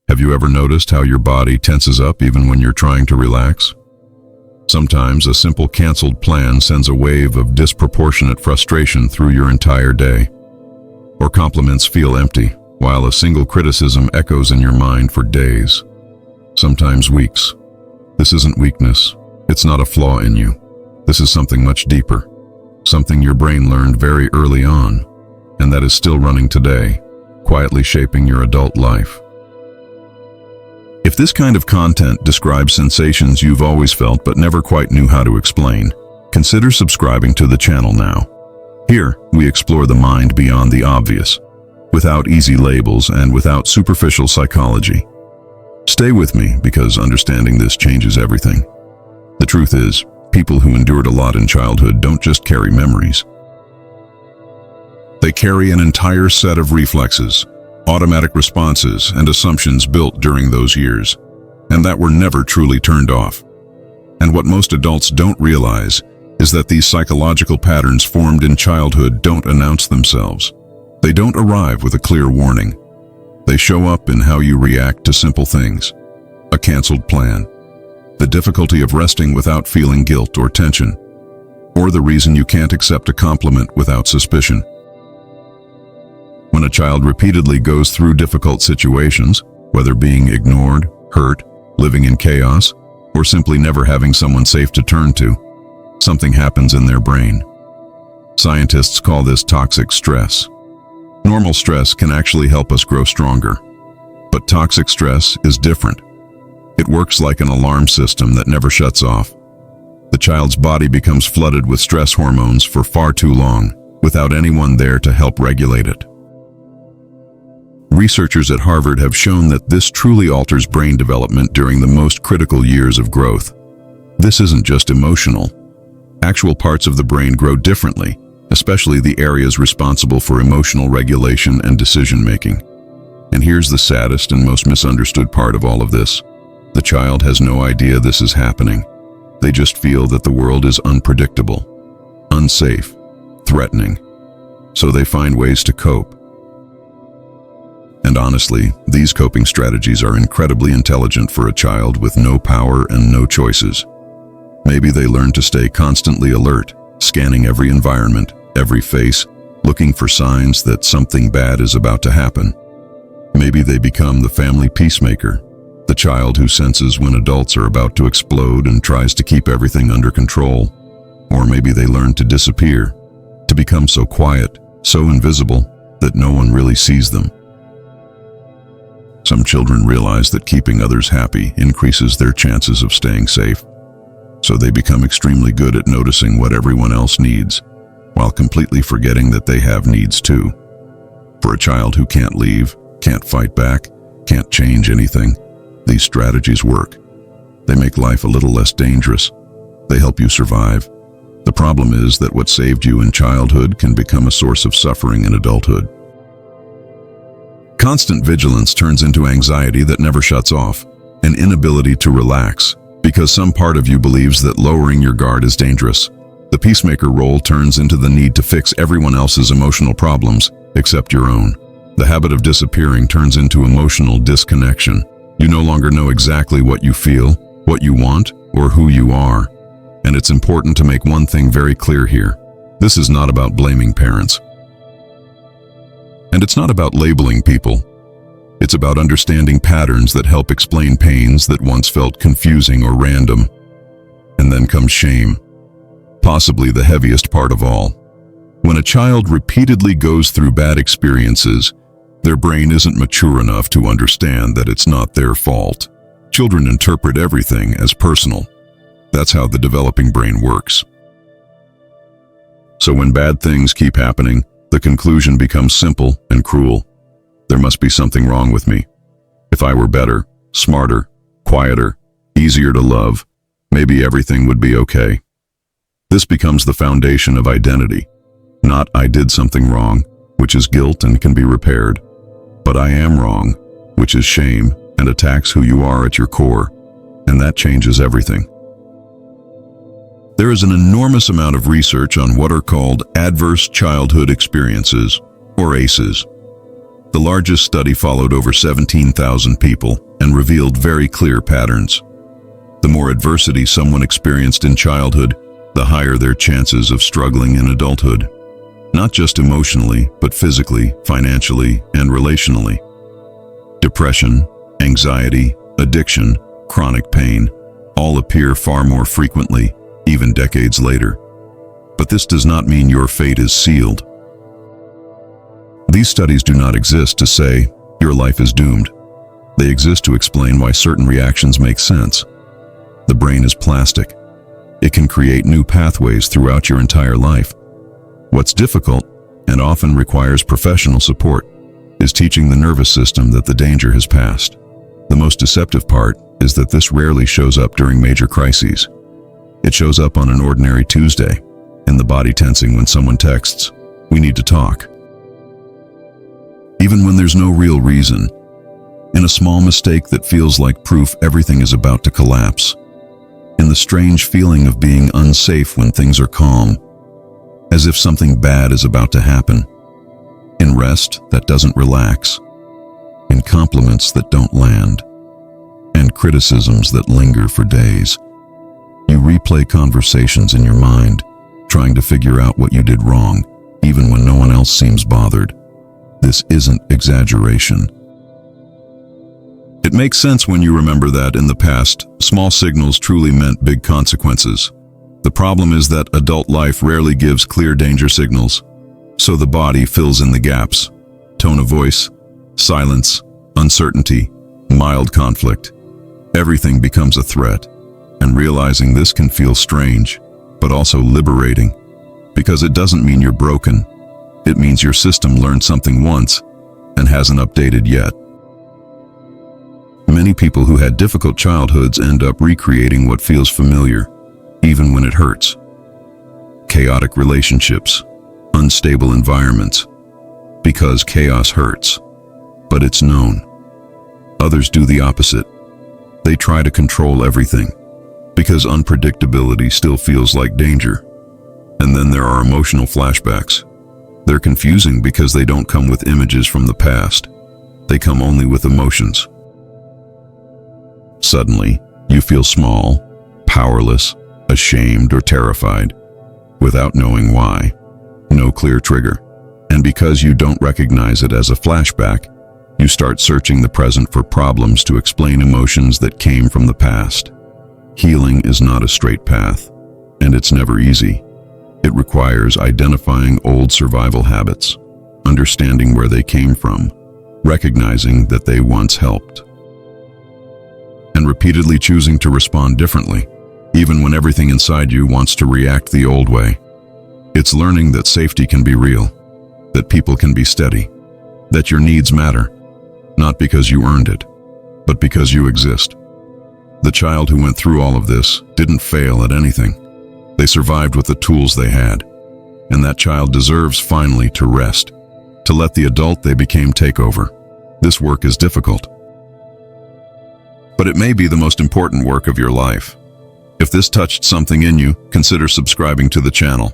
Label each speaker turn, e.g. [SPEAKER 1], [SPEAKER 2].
[SPEAKER 1] Have you ever noticed how your body tenses up even when you're trying to relax? Sometimes a simple canceled plan sends a wave of disproportionate frustration through your entire day. Or compliments feel empty, while a single criticism echoes in your mind for days, sometimes weeks. This isn't weakness. It's not a flaw in you. This is something much deeper, something your brain learned very early on, and that is still running today, quietly shaping your adult life. If this kind of content describes sensations you've always felt but never quite knew how to explain, consider subscribing to the channel now. Here, we explore the mind beyond the obvious, without easy labels and without superficial psychology. Stay with me because understanding this changes everything. The truth is, people who endured a lot in childhood don't just carry memories. They carry an entire set of reflexes, automatic responses, and assumptions built during those years, and that were never truly turned off. And what most adults don't realize is that these psychological patterns formed in childhood don't announce themselves. They don't arrive with a clear warning. They show up in how you react to simple things. A canceled plan, the difficulty of resting without feeling guilt or tension, or the reason you can't accept a compliment without suspicion. When a child repeatedly goes through difficult situations, whether being ignored, hurt, living in chaos, or simply never having someone safe to turn to, something happens in their brain. Scientists call this toxic stress. Normal stress can actually help us grow stronger, but toxic stress is different. It works like an alarm system that never shuts off. The child's body becomes flooded with stress hormones for far too long, without anyone there to help regulate it. Researchers at Harvard have shown that this truly alters brain development during the most critical years of growth. This isn't just emotional. Actual parts of the brain grow differently, especially the areas responsible for emotional regulation and decision-making. And here's the saddest and most misunderstood part of all of this. The child has no idea this is happening. They just feel that the world is unpredictable, unsafe, threatening. So they find ways to cope. And honestly, these coping strategies are incredibly intelligent for a child with no power and no choices. Maybe they learn to stay constantly alert, scanning every environment, every face, looking for signs that something bad is about to happen. Maybe they become the family peacemaker, the child who senses when adults are about to explode and tries to keep everything under control. Or maybe they learn to disappear, to become so quiet, so invisible, that no one really sees them. Some children realize that keeping others happy increases their chances of staying safe, so they become extremely good at noticing what everyone else needs, while completely forgetting that they have needs too. For a child who can't leave, can't fight back, can't change anything, these strategies work. They make life a little less dangerous. They help you survive. The problem is that what saved you in childhood can become a source of suffering in adulthood. Constant vigilance turns into anxiety that never shuts off, an inability to relax, because some part of you believes that lowering your guard is dangerous. The peacemaker role turns into the need to fix everyone else's emotional problems, except your own. The habit of disappearing turns into emotional disconnection. You no longer know exactly what you feel, what you want, or who you are. And it's important to make one thing very clear here. This is not about blaming parents. And it's not about labeling people. It's about understanding patterns that help explain pains that once felt confusing or random. And then comes shame, possibly the heaviest part of all. When a child repeatedly goes through bad experiences, their brain isn't mature enough to understand that it's not their fault. Children interpret everything as personal. That's how the developing brain works. So when bad things keep happening, the conclusion becomes simple and cruel. There must be something wrong with me. If I were better, smarter, quieter, easier to love, maybe everything would be okay. This becomes the foundation of identity. Not I did something wrong, which is guilt and can be repaired, but I am wrong, which is shame and attacks who you are at your core, and that changes everything. There is an enormous amount of research on what are called adverse childhood experiences, or ACEs. The largest study followed over 17,000 people and revealed very clear patterns. The more adversity someone experienced in childhood, the higher their chances of struggling in adulthood. Not just emotionally, but physically, financially, and relationally. Depression, anxiety, addiction, chronic pain, all appear far more frequently, even decades later. But this does not mean your fate is sealed. These studies do not exist to say, your life is doomed. They exist to explain why certain reactions make sense. The brain is plastic. It can create new pathways throughout your entire life. What's difficult, and often requires professional support, is teaching the nervous system that the danger has passed. The most deceptive part is that this rarely shows up during major crises. It shows up on an ordinary Tuesday, and the body tensing when someone texts, "We need to talk." Even when there's no real reason, in a small mistake that feels like proof everything is about to collapse, in the strange feeling of being unsafe when things are calm, as if something bad is about to happen, in rest that doesn't relax, in compliments that don't land, and criticisms that linger for days. You replay conversations in your mind, trying to figure out what you did wrong, even when no one else seems bothered. This isn't exaggeration. It makes sense when you remember that in the past, small signals truly meant big consequences. The problem is that adult life rarely gives clear danger signals, so the body fills in the gaps. Tone of voice, silence, uncertainty, mild conflict. Everything becomes a threat, and realizing this can feel strange, but also liberating, because it doesn't mean you're broken. It means your system learned something once and hasn't updated yet. Many people who had difficult childhoods end up recreating what feels familiar, even when it hurts. Chaotic relationships, unstable environments, because chaos hurts, but it's known. Others do the opposite. They try to control everything, because unpredictability still feels like danger. And then there are emotional flashbacks. They're confusing because they don't come with images from the past. They come only with emotions. Suddenly, you feel small, powerless, ashamed, or terrified, without knowing why. No clear trigger. And because you don't recognize it as a flashback, you start searching the present for problems to explain emotions that came from the past. Healing is not a straight path, and it's never easy. It requires identifying old survival habits, understanding where they came from, recognizing that they once helped, and repeatedly choosing to respond differently, even when everything inside you wants to react the old way. It's learning that safety can be real, that people can be steady, that your needs matter, not because you earned it, but because you exist. The child who went through all of this didn't fail at anything. They survived with the tools they had, and that child deserves finally to rest, to let the adult they became take over. This work is difficult, but it may be the most important work of your life. If this touched something in you, consider subscribing to the channel.